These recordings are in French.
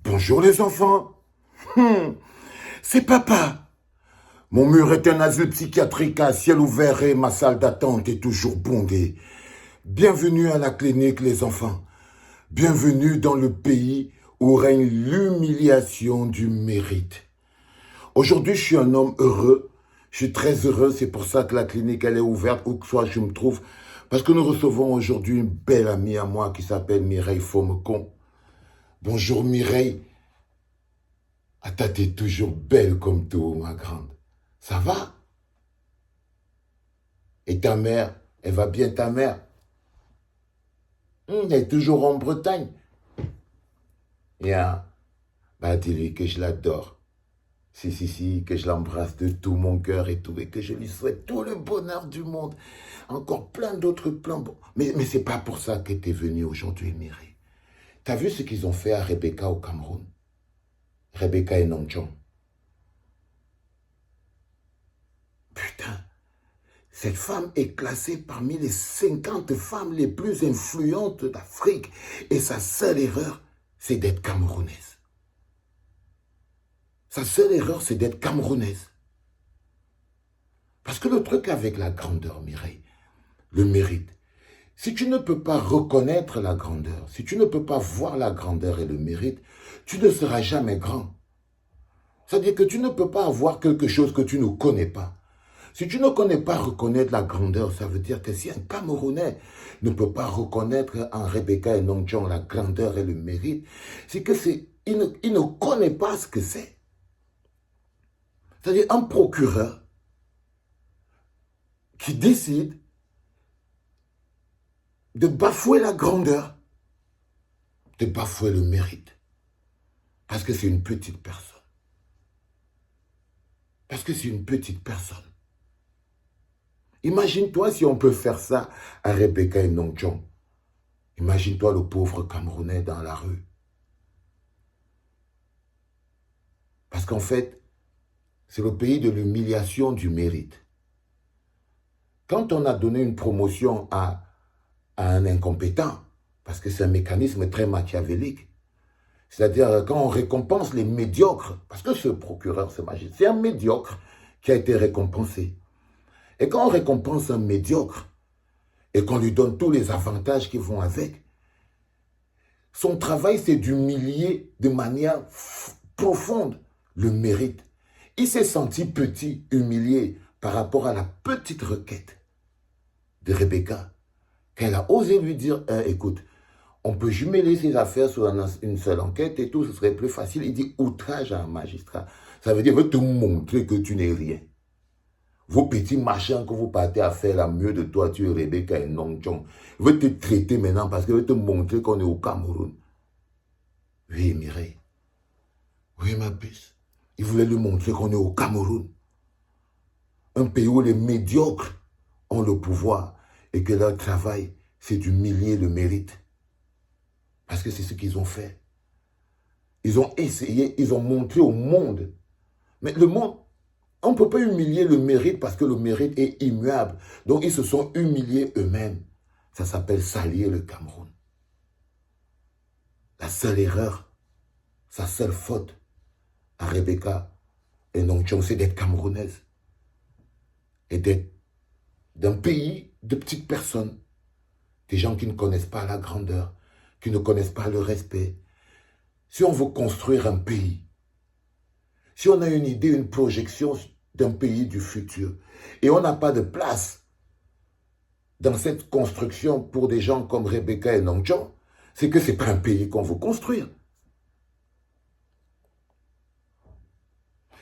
Bonjour les enfants. C'est papa. Mon mur est un asile psychiatrique à ciel ouvert et ma salle d'attente est toujours bondée. Bienvenue à la clinique les enfants. Bienvenue dans le pays où règne l'humiliation du mérite. Aujourd'hui, je suis un homme heureux. Je suis très heureux. C'est pour ça que la clinique elle est ouverte où que soit je me trouve. Parce que nous recevons aujourd'hui une belle amie à moi qui s'appelle Mireille Fomecon. Bonjour Mireille. Ah, t'es toujours belle comme tout, ma grande. Ça va? Et ta mère, elle va bien ta mère? Elle est toujours en Bretagne. Yeah. Bah dis-lui que je l'adore. Si, que je l'embrasse de tout mon cœur et tout, et que je lui souhaite tout le bonheur du monde. Encore plein d'autres plans. Mais c'est pas pour ça que t'es venue aujourd'hui, Mireille. T'as vu ce qu'ils ont fait à Rebecca au Cameroun? Rebecca et Nongchong. Putain, cette femme est classée parmi les 50 femmes les plus influentes d'Afrique. Et sa seule erreur, c'est d'être camerounaise. Sa seule erreur, c'est d'être camerounaise. Parce que le truc avec la grandeur, Mireille, le mérite, si tu ne peux pas reconnaître la grandeur, si tu ne peux pas voir la grandeur et le mérite, tu ne seras jamais grand. C'est-à-dire que tu ne peux pas avoir quelque chose que tu ne connais pas. Si tu ne connais pas reconnaître la grandeur, ça veut dire que si un Camerounais ne peut pas reconnaître en Rebecca et Nongchong la grandeur et le mérite, c'est que il ne connaît pas ce que c'est. C'est-à-dire un procureur qui décide de bafouer la grandeur, de bafouer le mérite. Parce que c'est une petite personne. Parce que c'est une petite personne. Imagine-toi si on peut faire ça à Rebecca et Nongchong. Imagine-toi le pauvre Camerounais dans la rue. Parce qu'en fait, c'est le pays de l'humiliation du mérite. Quand on a donné une promotion à un incompétent, parce que c'est un mécanisme très machiavélique, c'est-à-dire quand on récompense les médiocres, parce que ce procureur, ce magistrat, c'est un médiocre qui a été récompensé. Et quand on récompense un médiocre, et qu'on lui donne tous les avantages qui vont avec, son travail, c'est d'humilier de manière profonde le mérite. Il s'est senti petit, humilié par rapport à la petite requête de Rebecca, qu'elle a osé lui dire, écoute, on peut jumeler ses affaires sur une seule enquête et tout, ce serait plus facile. Il dit outrage à un magistrat. Ça veut dire, veut te montrer que tu n'es rien. Vos petits machins que vous partez à faire la mieux de toi, tu es Rebecca et Nongchong, veut te traiter maintenant parce qu'il veut te montrer qu'on est au Cameroun. Oui, Mireille. Oui, ma puce. Il voulait lui montrer qu'on est au Cameroun. Un pays où les médiocres ont le pouvoir et que leur travail, c'est d'humilier le mérite. Parce que c'est ce qu'ils ont fait. Ils ont essayé, ils ont montré au monde. Mais le monde, on ne peut pas humilier le mérite parce que le mérite est immuable. Donc ils se sont humiliés eux-mêmes. Ça s'appelle salir le Cameroun. La seule erreur, sa seule faute à Rebecca et Nongchong, c'est d'être camerounaise. Et d'être d'un pays de petites personnes. Des gens qui ne connaissent pas la grandeur, qui ne connaissent pas le respect. Si on veut construire un pays, si on a une idée, une projection d'un pays du futur, et on n'a pas de place dans cette construction pour des gens comme Rebecca et Nongchong, c'est que ce n'est pas un pays qu'on veut construire.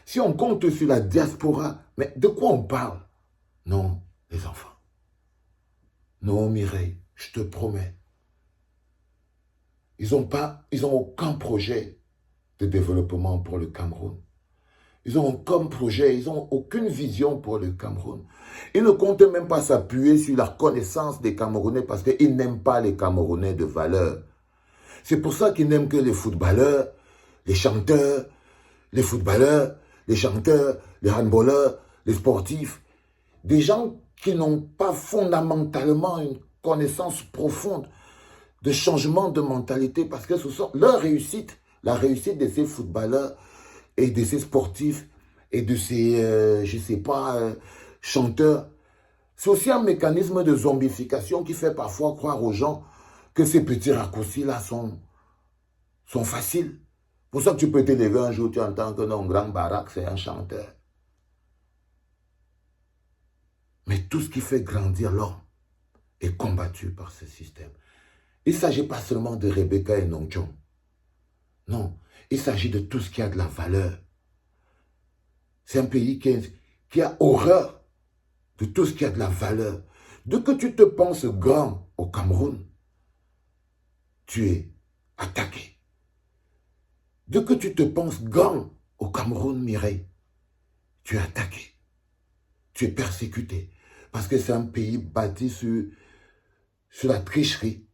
Si on compte sur la diaspora, mais de quoi on parle? Non, les enfants. Non, Mireille, je te promets. Ils n'ont aucun projet de développement pour le Cameroun. Ils ont aucun projet, ils n'ont aucune vision pour le Cameroun. Ils ne comptent même pas s'appuyer sur la connaissance des Camerounais parce qu'ils n'aiment pas les Camerounais de valeur. C'est pour ça qu'ils n'aiment que les footballeurs, les chanteurs, les footballeurs, les chanteurs, les handballeurs, les sportifs. Des gens qui n'ont pas fondamentalement une connaissance profonde de changement de mentalité parce que ce sont leur réussite, la réussite de ces footballeurs et de ces sportifs et de ces, je ne sais pas, chanteurs, c'est aussi un mécanisme de zombification qui fait parfois croire aux gens que ces petits raccourcis-là sont faciles. Pour ça que tu peux te lever un jour, tu entends que non, Grand Barak, c'est un chanteur. Mais tout ce qui fait grandir l'homme est combattu par ce système. Il ne s'agit pas seulement de Rebecca et Nongchong. Non, il s'agit de tout ce qui a de la valeur. C'est un pays qui a horreur de tout ce qui a de la valeur. Dès que tu te penses grand au Cameroun, tu es attaqué. Dès que tu te penses grand au Cameroun, Mireille, tu es attaqué. Tu es persécuté. Parce que c'est un pays bâti sur la tricherie.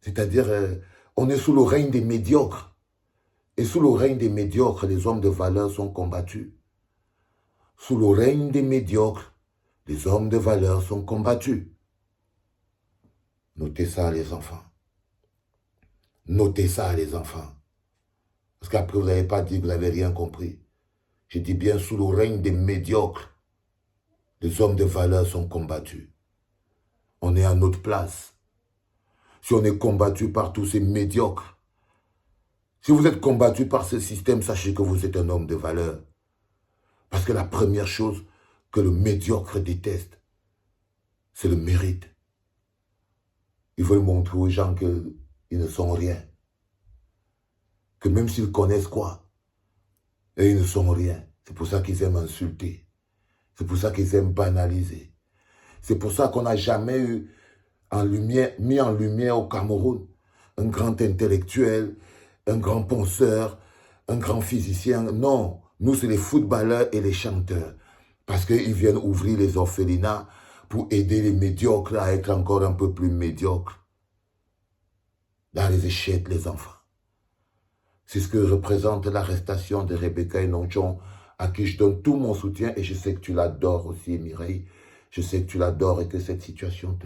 C'est-à-dire, on est sous le règne des médiocres. Et sous le règne des médiocres, les hommes de valeur sont combattus. Sous le règne des médiocres, les hommes de valeur sont combattus. Notez ça, les enfants. Notez ça, les enfants. Parce qu'après, vous n'avez pas dit que vous n'avez rien compris. Je dis bien, sous le règne des médiocres, les hommes de valeur sont combattus. On est à notre place. Si on est combattu par tous ces médiocres, si vous êtes combattu par ce système, sachez que vous êtes un homme de valeur. Parce que la première chose que le médiocre déteste, c'est le mérite. Ils veulent montrer aux gens qu'ils ne sont rien. Que même s'ils connaissent quoi, et ils ne sont rien. C'est pour ça qu'ils aiment insulter. C'est pour ça qu'ils aiment banaliser. C'est pour ça qu'on n'a jamais mis en lumière au Cameroun un grand intellectuel, un grand penseur, un grand physicien. Non, nous c'est les footballeurs et les chanteurs. Parce qu'ils viennent ouvrir les orphelinats pour aider les médiocres à être encore un peu plus médiocres. Dans les échecs, les enfants. C'est ce que représente l'arrestation de Rebecca et Nongchong, à qui je donne tout mon soutien, et je sais que tu l'adores aussi, Mireille. Je sais que tu l'adores et que cette situation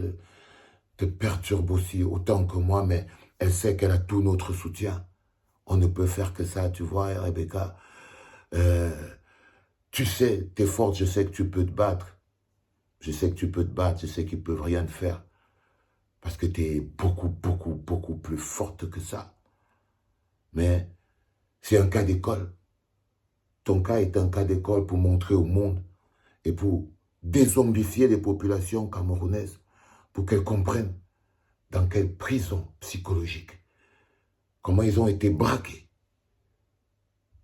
te perturbe aussi autant que moi, mais elle sait qu'elle a tout notre soutien. On ne peut faire que ça, tu vois, Rebecca. Tu sais, t'es forte, je sais que tu peux te battre. Je sais que tu peux te battre, je sais qu'ils ne peuvent rien te faire. Parce que tu es beaucoup, beaucoup, beaucoup plus forte que ça. Mais c'est un cas d'école. Ton cas est un cas d'école pour montrer au monde et pour dézombifier les populations camerounaises, pour qu'elles comprennent dans quelle prison psychologique, comment ils ont été braqués,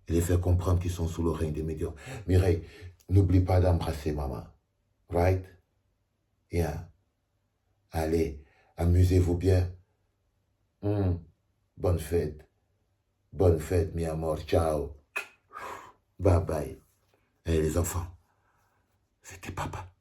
et les faire comprendre qu'ils sont sous le règne des médiocres. Mireille, n'oublie pas d'embrasser maman. Right? Yeah. Allez, amusez-vous bien. Bonne fête. Bonne fête, mi amor. Ciao. Bye bye. Et les enfants, c'était papa.